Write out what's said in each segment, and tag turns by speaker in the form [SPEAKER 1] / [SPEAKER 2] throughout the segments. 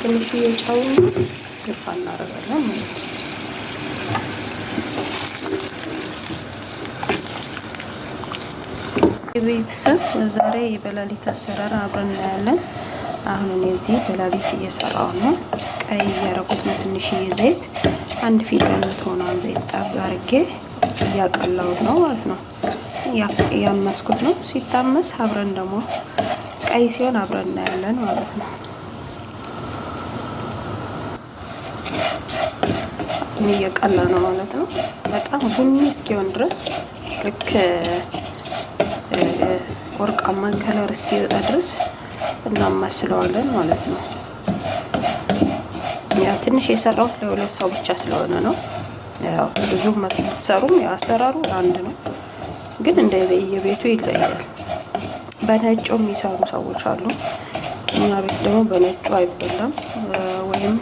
[SPEAKER 1] ትንሽዬ ጨው ግፋ እናደርጋለን ማለት ነው። ቤተሰብ ዛሬ የበላሊት አሰራር አብረን እናያለን። አሁን እኔ እዚህ በላሊት እየሰራው ነው። ቀይ ያረኩት ነው ትንሽዬ ዘይት፣ አንድ ፊንጃል የምትሆነውን ዘይት ጣብ አድርጌ እያቀላሁት ነው ማለት ነው። ያመስኩት ነው። ሲታመስ አብረን ደግሞ ቀይ ሲሆን አብረን እናያለን ማለት ነው። እየቀላ ነው ማለት ነው። በጣም ቡኒ እስኪሆን ድረስ ልክ ወርቃማ ከለር እስኪወጣ ድረስ እናማስለዋለን ማለት ነው። ያው ትንሽ የሰራሁት ለሁለት ሰው ብቻ ስለሆነ ነው። ያው ብዙ መስሰሩም ያው አሰራሩ አንድ ነው፣ ግን እንደ የቤቱ ይለያል። በነጩ የሚሰሩ ሰዎች አሉ። እኛ ቤት ደግሞ በነጩ አይበላም፣ ወይም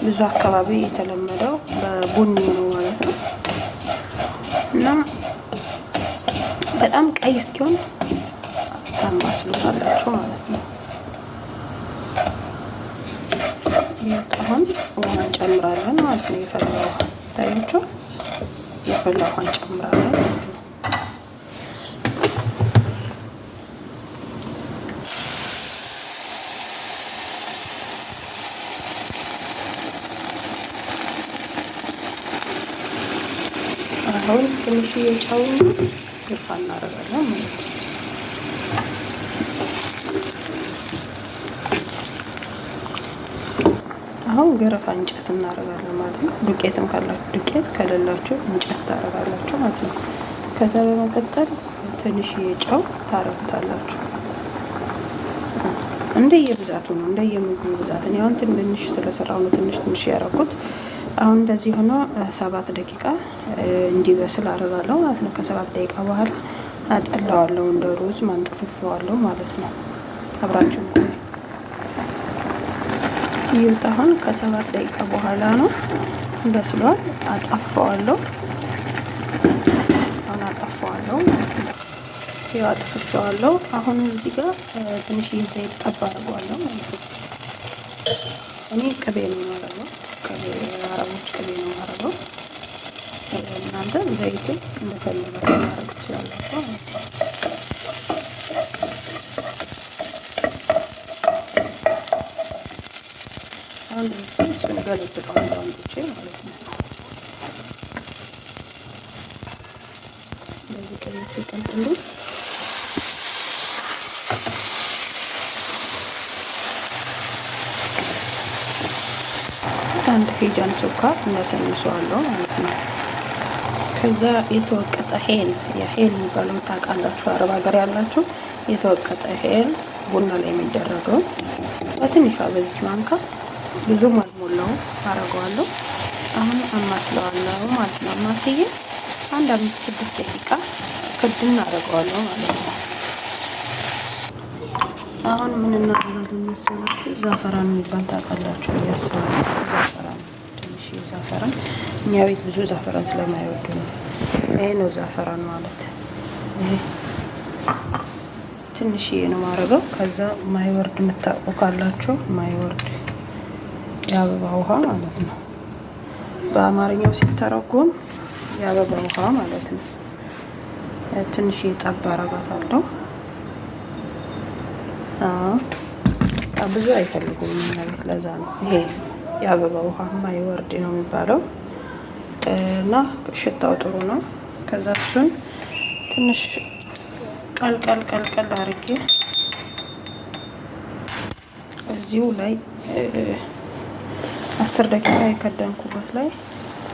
[SPEAKER 1] ብዙ አካባቢ የተለመደው በቡኒ ነው ማለት ነው። እና በጣም ቀይ እስኪሆን ታማስሉታላችሁ ማለት ነው። አሁን ውሃ እንጨምራለን ማለት ነው። የፈላ ውሃ ታያችሁ፣ የፈላ ውሃ እንጨምራለን ማለት ነው። አሁን ትንሽዬ ጨው ግፋ እናደርጋለን ማለት ነው። አሁን ገረፋ እንጨት እናደርጋለን ማለት ነው። ዱቄትም ካላችሁ ዱቄት፣ ከሌላችሁ እንጨት ታደርጋላችሁ ማለት ነው። ከዛ በመቀጠል ትንሽዬ ጨው ታረጉታላችሁ። እንደየብዛቱ ነው፣ እንደየምግቡ ብዛት። እኔ አሁን ትንሽ ስለሰራው ነው ትንሽ ያደረኩት። አሁን እንደዚህ ሆኖ 7 ደቂቃ እንዲበስል አደርጋለሁ ማለት ነው። ከ7 ደቂቃ በኋላ አጠላዋለሁ፣ እንደ ሩዝ ማንጠፍፈዋለሁ ማለት ነው። አብራችሁ ይውጣ። አሁን ከ7 ደቂቃ በኋላ ነው በስሏል። አጣፋዋለሁ። አሁን አጣፋዋለሁ ማለት ነው። ያው አጥፍቼዋለሁ። አሁን እዚህ ጋር ትንሽ ዘይት ጠብ አድርጓለሁ ማለት ነው። እኔ ቅቤ ነው የማደርገው፣ አረቦች ቅቤ ነው የማደርገው። እናንተ ዘይትን እንደፈለጋችሁ ማድረግ ትችላላችሁ ማለት ነው። አሁን እሱን ገለብጠዋለሁ አንዱቼ ማለት ነው። እንደዚህ ቅቤ ሲቀልጥሉ አንድ ፊንጃል ስኳር እነሰንሰዋለሁ ማለት ነው። ከዛ የተወቀጠ ሄል የሚባለው ታውቃላችሁ፣ አረብ ሀገር ያላችሁ የተወቀጠ ሄል ቡና ላይ የሚደረገው በትንሿ በዚች ማንካ ብዙም አልሞላውም አረገዋለሁ። አሁን አማስለዋለሁ ማለት ነው። አማስዬ አንድ 5-6 ደቂቃ ክድን አደርገዋለሁ ማለት ነው። አሁን ምን እናደርጋለን መሰላችሁ? ዛፈራን የሚባል ታውቃላችሁ ያስባል። ዛፈራን ትንሽ ዛፈራን፣ እኛ ቤት ብዙ ዛፈራን ስለማይወዱ ነው። ይሄ ነው ዛፈራን ማለት። ይሄ ትንሽዬ ነው ማረገው። ከዛ ማይወርድ የምታውቁ ካላችሁ ማይወርድ የአበባ ውሃ ማለት ነው። በአማርኛው ሲተረጎም የአበባ ውሃ ማለት ነው። ትንሽዬ ጠብ አረጋታለሁ። ብዙ አይፈልጉም እኛ ቤት፣ ለዛ ነው ይሄ የአበባ ውሃ ማይወርድ ነው የሚባለው እና ሽታው ጥሩ ነው። ከዛ እሱን ትንሽ ቀልቀል አድርጌ እዚሁ ላይ 10 ደቂቃ የከደንኩበት ላይ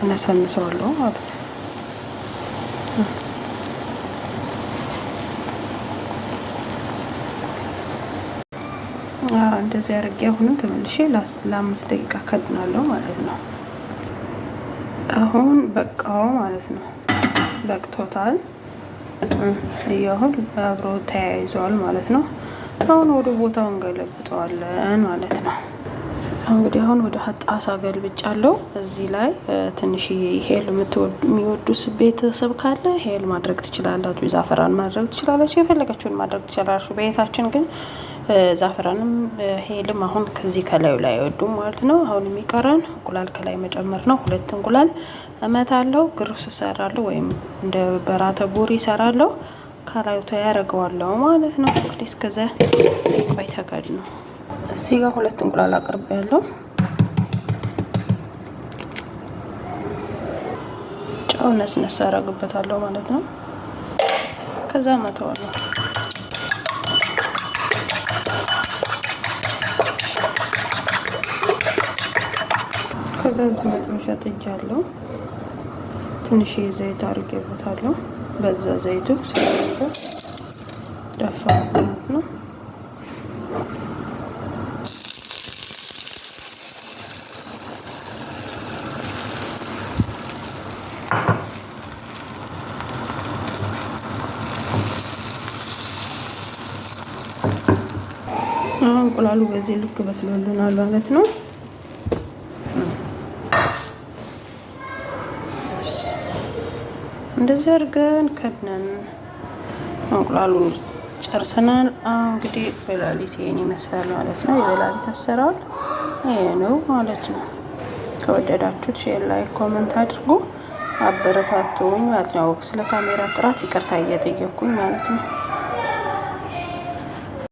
[SPEAKER 1] እነሰንሰዋለሁ ማለት ነው። እንደዚህ አድርጌ አሁንም ተመልሼ ለ5 ደቂቃ ከድናለሁ ማለት ነው። አሁን በቃው ማለት ነው። በቅቶታል። አሁን አብሮ ተያይዘዋል ማለት ነው። አሁን ወደ ቦታው እንገለብጠዋለን ማለት ነው። እንግዲህ አሁን ወደ ጣሳ ገልብጫለሁ። እዚህ ላይ ትንሽዬ ሄል የሚወዱ ቤተሰብ ካለ ሄል ማድረግ ትችላላችሁ፣ ዛፈራን ማድረግ ትችላላችሁ፣ የፈለጋችሁን ማድረግ ትችላላችሁ። ቤታችን ግን ዛፍራንም ሄልም አሁን ከዚህ ከላዩ ላይ አይወዱም ማለት ነው። አሁን የሚቀረን እንቁላል ከላይ መጨመር ነው። 2 እንቁላል እመታለሁ፣ ግሩስ እሰራለሁ ወይም እንደ በራተ ቡሪ እሰራለሁ። ከላዩ ያደርገዋለሁ ማለት ነው። እንግዲህ እስከዛ ቆይ ተጋድ ነው። እዚህ ጋር 2 እንቁላል አቅርቤያለሁ። ጨው ነስነስ አደርግበታለሁ ማለት ነው። ከዛ መተዋለሁ። ከዛ እዚህ መጥበሻ ጥጃለሁ። ትንሽ ዘይት አድርጌበታለሁ። በዛ ዘይቱ ስለዛ ደፋ ማለት ነው። እንቁላሉ በዚህ ልክ በስሎልናል ማለት ነው። እንደዚህ አድርገን ከድነን እንቁላሉን ጨርሰናል። እንግዲህ በላሊት ይሄን ይመስላል ማለት ነው። የበላሊት አሰራር ይሄ ነው ማለት ነው። ከወደዳችሁት ሼር፣ ላይክ፣ ኮመንት አድርጉ፣ አበረታቱኝ ማለት ነው። ስለ ካሜራ ጥራት ይቅርታ እየጠየቅኩኝ ማለት ነው።